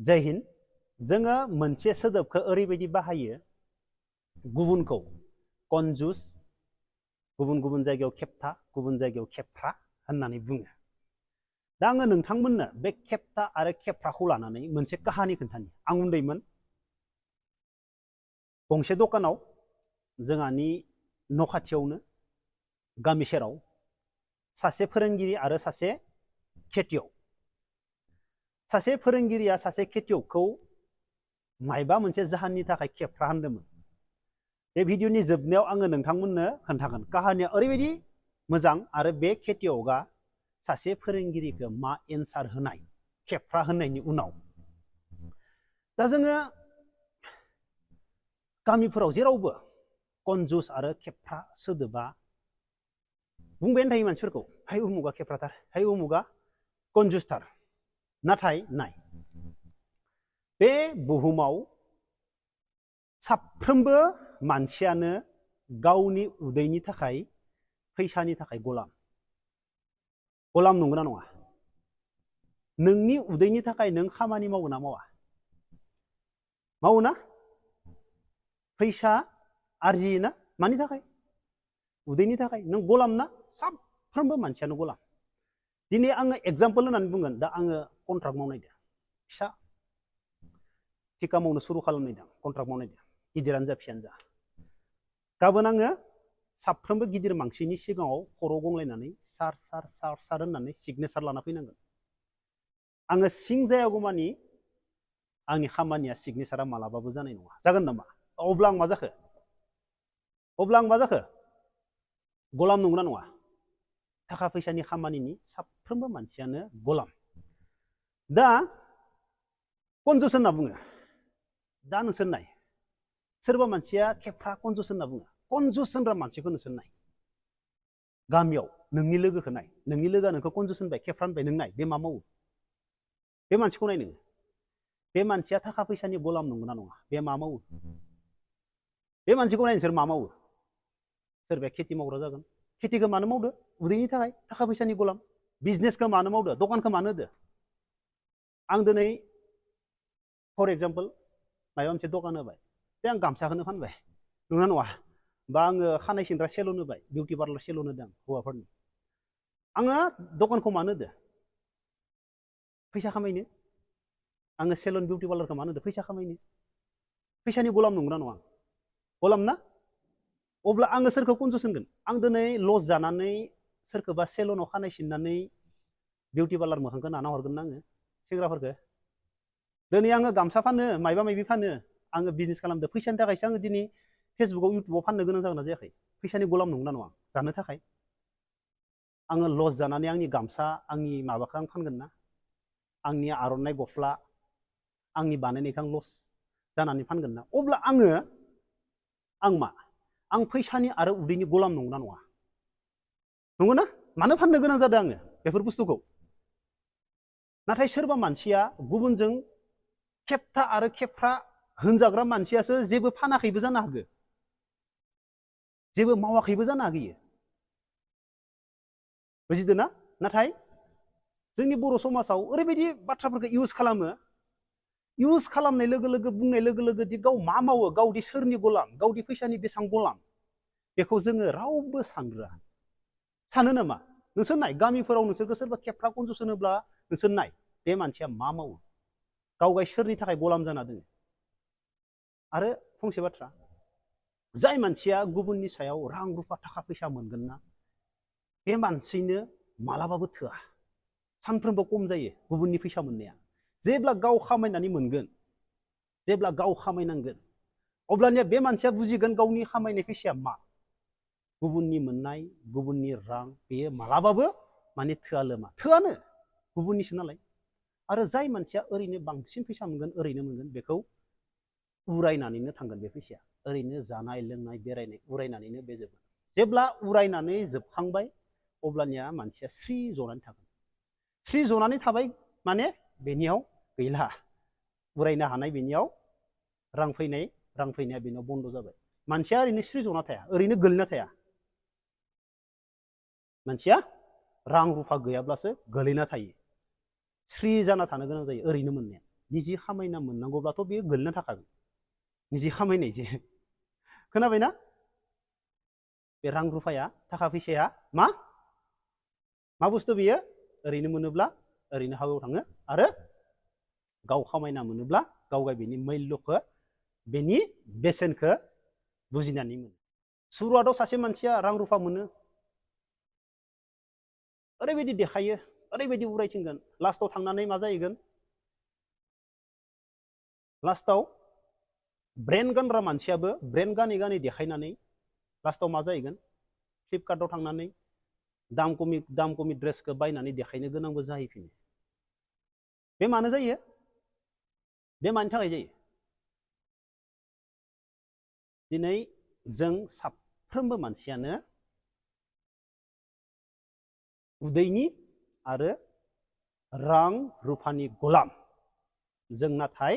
जय हिन्द जोङो मोनसे सोदोबखौ ओरैबायदि बाहायो गुबुनखौ कनजुस गुबुन गुबुन जायगायाव खेबथा गुबुन जायगायाव खेबफ्रा होननानै बुङो दा आङो नोंथांमोननो बे खेबथा आरो खेबफ्राखौ लानानै मोनसे काहानि खोन्थानि आं उन्दैमोन गंसे दखानाव जोंहानि न' खाथियावनो गामि सेराव सासे फोरोंगिरि आरो सासे खेतियक सासे फोरोंगिरिया सासे खेतियकखौ मायबा मोनसे जाहोननि थाखाय खेबफ्रा होनदोंमोन बे भिडिअनि जोबनायाव आङो नोंथांमोननो खोन्थागोन काहानिया ओरैबायदि मोजां आरो बे खेतियकआ सासे फोरोंगिरिखौ मा एन्सार होनाय खेबफ्रा होननायनि उनाव दा जोङो गामिफोराव जेरावबो कनजुस आरो खेबफ्रा सोदोबा बुंबायानो थायो मानसिफोरखौ हाय उमुगा खेबफ्राथार हाय उमुगा कनजुसथार नाथाय नाय बे बुहुमाव साफ्रोमबो मानसियानो गावनि उदैनि थाखाय फैसानि थाखाय गलाम नंगौना नङा नोंनि उदैनि थाखाय नों खामानि मावो ना मावा मावो ना फैसा आरजियोना मानि थाखाय उदैनि थाखाय नों गलाम ना साफ्रोमबो मानसियानो गलाम दिनै आङो एग्जाम्पल होननानै बुंगोन दा आङो कन्ट्राक्ट मावनायदों फिसा थिका मावनो सुरु खालामनायदों कन्ट्राक्ट मावनायदों गिदिरानो जा फिसायानो जा गाबोन आङो साफ्रोमबो गिदिर मानसिनि सिगाङाव खर' गंलायनानै सार सार सार सार होननानै सिगनेसार लाना फैनांगोन आङो सिं जायागौमानि आंनि खामानिया सिगनेसारा मालाबाबो जानाय नङा जागोन नामा अब्ला आं मा जाखो गलाम नंगौना नङा थाखा फैसानि खामानिनि साफ्रोमबो मानसियानो गलाम दा कनजुस होनना बुङो दा नोंसोर नाय सोरबा मानसिया खेबफ्रा कनजुस होनना बुङो कनजुस होनग्रा मानसिखौ नोंसोर नाय गामियाव नोंनि लोगोखौ नाय नोंनि लोगोआ नोंखौ कनजुस होनबाय खेबफ्रा होनबाय नों नाय बे मा मावो बे मानसिखौ नाय नोङो बे मानसिया थाखा फैसानि गलाम नंगौना नङा बे मा मावो बे मानसिखौ नाय नोंसोर मा मावो सोरबाया खेथि मावग्रा जागोन खेथिखौ मानो मावदो उदैनि थाखाय थाखा फैसानि गलाम बिजनेसखौ मानो मावदो दखानखौ मानो होदो आं दिनै फर एग्जाम्पल माबा मोनसे दखान होबाय बे आं गामसाखौनो फानबाय नंगौना नङा बा आङो खानाय सिनग्रा सेलुन होबाय बिउटि पार्लार सेलुन होदों आं हौवाफोरनि आङो दखानखौ मानो होदो फैसा खामायनो आङो सेलुन बिउटि पार्लारखौ मानो होदो फैसा खामायनो फैसानि गलाम नंगौना नङा गलाम ना अब्ला आङो सोरखौ कनजुस होनगोन आं दिनै लस जानानै सोरखौबा सेलुनाव खानाय सिननानै बिउटि पार्लार मोखांखौ नाना हरगोन ना आङो सेंग्राफोरखौ दिनै आङो गामसा फानो मायबा मायबि फानो आङो बिजनेस खालामदो फैसानि थाखायसो आङो दिनै फेसबुकआव इउटुबाव फाननो गोनां जागोन ना जायाखै फैसानि गलाम नंगौना नङा जानो थाखाय आङो लस जानानै आंनि गामसा आंनि माबाखौ आं फानगोन ना आंनि आर'नाइ गस्ला आंनि बानायनायखौ आं लस जानानै फानगोन ना अब्ला आं मा आं फैसानि आरो उदैनि गलाम नंगौना नङा नंगौ ना मानो फाननो गोनां जादों आङो बेफोर बुस्थुखौ नाथाय सोरबा मानसिया गुबुनजों खेबथा आरो खेबफ्रा होनजाग्रा मानसियासो जेबो फानाखैबो जानो हागौ जेबो मावाखैबो जानो हागौ बुजिदो ना नाथाय जोंनि बर' समाजाव ओरैबायदि बाथ्राफोरखौ इउज खालामनाय लोगो लोगो बुंनाय लोगो लोगो दि गाव मा मावो गावदि सोरनि गलाम गावदि फैसानि बेसेबां गलाम बेखौ जोङो रावबो सानग्रोआ सानो नामा नोंसोर नाय गामिफोराव नोंसोरखौ सोरबा खेबफ्रा कनजुस होनोब्ला नोंसोर नाय बे मानसिया मा मावो गाव सोरनि थाखाय गलाम जाना दङ आरो फंसे बाथ्रा जाय मानसिया गुबुननि सायाव रां रुफा थाखा फैसा मोनगोन ना बे मानसिनो मालाबाबो थोआ सानफ्रोमबो खम जायो गुबुननि फैसा मोननाया जेब्ला गाव खामायनानै मोनगोन जेब्ला गाव खामायनांगोन अब्लानिया बे मानसिया बुजिगोन गावनि खामायनाय फैसाया मा गुबुननि मोननाय गुबुननि रां बेयो मालाबाबो माने थोआनो गुबुननिसो नालाय आरो जाय मानसिया ओरैनो बांसिन फैसा मोनगोन ओरैनो मोनगोन बेखौ उरायनानैनो थांगोन बे फैसाया ओरैनो जानाय लोंनाय बेरायनाय उरायनानैनो बे जोबगोन जेब्ला उरायनानै जोबखांबाय अब्लानिया मानसिया स्रि जनानै थागोन स्रि जनानै थाबाय माने बेनियाव गैला उरायनो हानाय बेनियाव रां फैनाया बेनियाव बन्द जाबाय मानसिया ओरैनो स्रि जना थाया ओरैनो गोलैना थाया मानसिया रां रुफा गैयाब्लासो गोलैना थायो स्रि जाना थानो गोनां जायो ओरैनो मोननाया निजि खामायना मोननांगौब्लाथ' बेयो गोलैना थाखागोन निजि खामायनायजे खोनाबायना बे रां रुफाया थाखा फैसाया मा बुस्थु बेयो ओरैनो मोनोब्ला ओरैनो हावायाव थाङो आरो गाव खामायना मोनोब्ला गावगा बेनि मैल्यखौ बेनि बेसेनखौ बुजिनानै मोनो सुरुआतआव सासे मानसिया रां रुफा मोनो ओरैबायदि देखायो ओरैबायदि उरायथिंगोन लास्टआव थांनानै मा जाहैगोन लास्टआव ब्रेन्ड गानग्रा मानसियाबो ब्रेन्ड गानै गानै देखायनानै लास्टआव मा जाहैगोन फ्लिपकार्टआव थांनानै दाम खमि ड्रेसखौ बायनानै देखायनो गोनांबो जाहैफिनो बे मानो जायो बे मानि थाखाय जायो दिनै जों साफ्रोमबो मानसियानो उदैनि आरो रां रुफानि गलाम जों नाथाय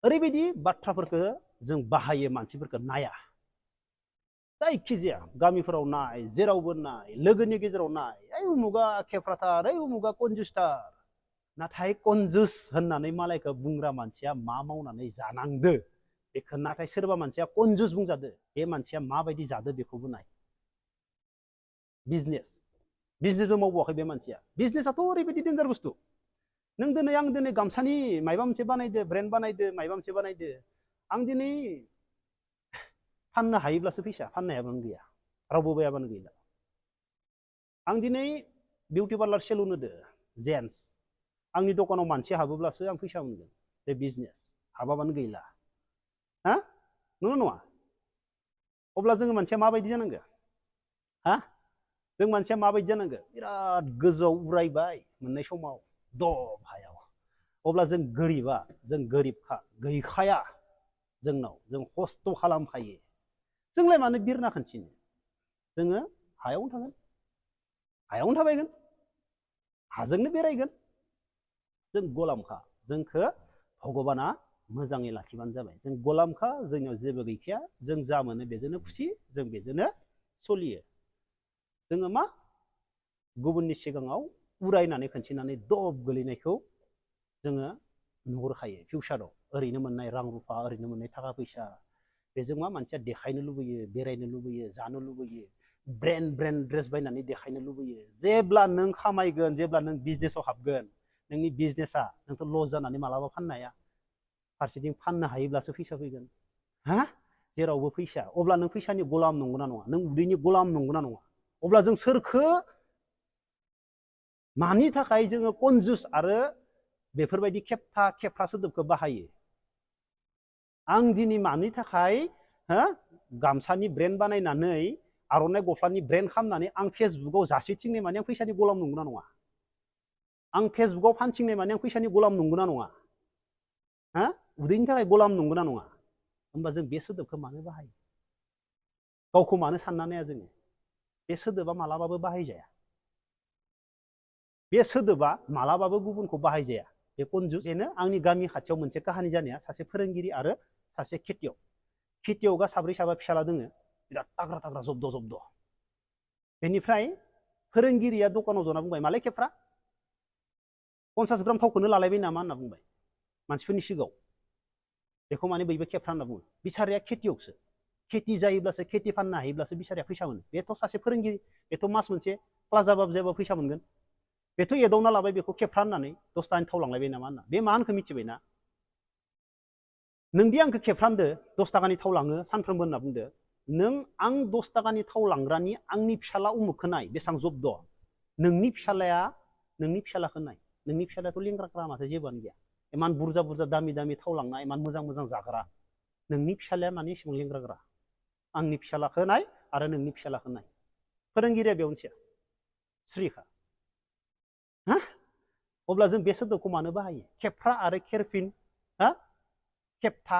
ओरैबायदि बाथ्राफोरखौ जों बाहायो मानसिफोरखौ नाया जायखिजाया गामिफोराव नाय जेरावबो नाय लोगोनि गेजेराव नाय ओइ उमुगा खेफ्राथार ओइ उमुगा कनजुसथार नाथाय कनजुस होननानै मालायखौ बुंग्रा मानसिया मा मावनानै जानांदो बेखौ नाथाय सोरबा मानसिया कनजुस बुंजादो बे मानसिया माबायदि जादो बेखौबो नाय बिजनेसबो मावबावाखै बे मानसिया बिजनेसाथ' ओरैबायदि डेन्जार बुस्थु नों दिनै आं दिनै गामसानि माबा मोनसे बानायदो ब्रेन्ड बानायदो माबा मोनसे बानायदो आं दिनै फाननो हायोब्लासो फैसा फाननो हायाबानो गैया रावबो बायाबानो गैला आं दिनै बिउटि पार्लार सेलुन होदो जेन्टस आंनि दखानाव मानसि हाबोब्लासो आं फैसा मोनगोन बे बिजनेस हाबाबानो गैला हा नंगौ नङा अब्ला जोङो मानसिया माबायदि जानांगो हा जों मानसिया माबायदि जानांगो बिराद गोजौआव उरायबाय मोननाय समाव दब हायाव अब्ला जों गोरिबखा गैखाया जोंनाव जों खस्थ' खालामखायो जोंलाय मानो बिरना खिन्थिनो जोङो हायावनो थागोन हायावनो थाबायगोन हाजोंनो बेरायगोन जों गलामखा जोंखौ भगबाना मोजाङै लाखिबानो जाबाय जों गलामखा जोंनियाव जेबो गैखाया जों जा मोनो बेजोंनो खुसि जों बेजोंनो सोलियो जोङो मा गुबुननि सिगाङाव उरायनानै खिन्थिनानै दब गोलैनायखौ जोङो नुहुरखायो फिउचाराव ओरैनो मोननाय रां रुफा ओरैनो मोननाय थाखा फैसा बेजों मा मानसिया देखायनो लुबैयो बेरायनो लुबैयो जानो लुबैयो ब्रेन्ड ड्रेस बायनानै देखायनो लुबैयो जेब्ला नों खामायगोन जेब्ला नों बिजनेसाव हाबगोन नोंनि बिजनेसा नोंथ' लस जानानै मालाबा फाननो हाया फारसेथिं फाननो हायोब्लासो फैसा फैगोन हा जेरावबो फैसा अब्ला नों फैसानि गलाम नंगौना नङा नों उदैनि गलाम नंगौना नङा अब्ला जों सोरखो मानि थाखाय जोङो कनजुस आरो बेफोरबायदि खेबथा सोदोबखौ बाहायो आं दिनै मानि थाखाय गामसानि ब्रेन्ड बानायनानै आर'नाइ गस्लानि ब्रेन्ड खालामनानै आं फेसबुकाव जासिथिंनाय माने आं फैसानि गलाम नंगौना नङा आं फेसबुकाव फानथिंनाय माने आं फैसानि गलाम नंगौना नङा हा उदैनि थाखाय गलाम नंगौना नङा होमबा जों बे सोदोबखौ मानो बाहायो गावखौ मानो सानना नाया जोङो बे सोदोबा मालाबाबो बाहायजाया बे सोदोबा मालाबाबो गुबुनखौ बाहायजाया बे कनजुस बेनो आंनि गामि खाथियाव मोनसे काहानि जानाया सासे फोरोंगिरि आरो सासे खेतियकआ साब्रै साबा फिसाला दोङो बिराद ताग्रा जब्द' बेनिफ्राय फोरोंगिरिया दखानाव जना बुंबाय मालाय खेफ्रा 50 ग्राम थावखौनो लालायबाय नामा होनना बुंबाय मानसिफोरनि सिगाङाव बेखौ माने बयबो खेफ्रा होनना बुङो बिचाराया खेतियकसो खेति जायोब्लासो खेति फाननो हायोब्लासो बिचाराया फैसा मोनो बेथ' सासे फोरोंगिरि बेथ' मास मोनसे क्लास जाबाबो जेबो फैसा मोनगोन बेथ' एदावना लाबाय बेखौ खेफ्रा होननानै 10 तानि थाव लांलायबाय नामा होनना बे मा होनखो मिथिबायना नोंदि आंखौ खेफ्रा होनदो 10 ताकानि थाव लाङो सानफ्रोमबो होनना बुंदो नों आं 10 ताकानि थाव लांग्रानि आंनि फिसाला उमुखखौ नाय बेसेबां जब्द नोंनि फिसालाखौ नाय नोंनि फिसालायाथ' लेंग्रा माथो जेबोआनो गैया इमान बुरजा दामि थाव लांना इमान मोजां जाग्रा नोंनि फिसालाया माने एसेबां लेंग्रा आंनि फिसालाखौ नाय आरो नोंनि फिसालाखौ नाय फोरोंगिरिया बेयावनो सेस स्रिखा हा अब्ला जों बे सोदोबखौ मानो बाहायो खेफ्रा आरो खेरफिन खेबथा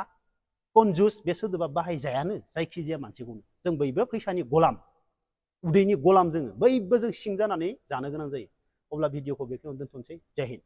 कनजुस बे सोदोबा बाहायजायानो जायखिजाया मानसिखौनो जों बयबो फैसानि गलाम उदैनि गलाम जोङो बयबो जों सिं जानानै जानो गोनां जायो अब्ला भिडिअखौ बेखिनियावनो दोनथ'नोसै जय हिन्द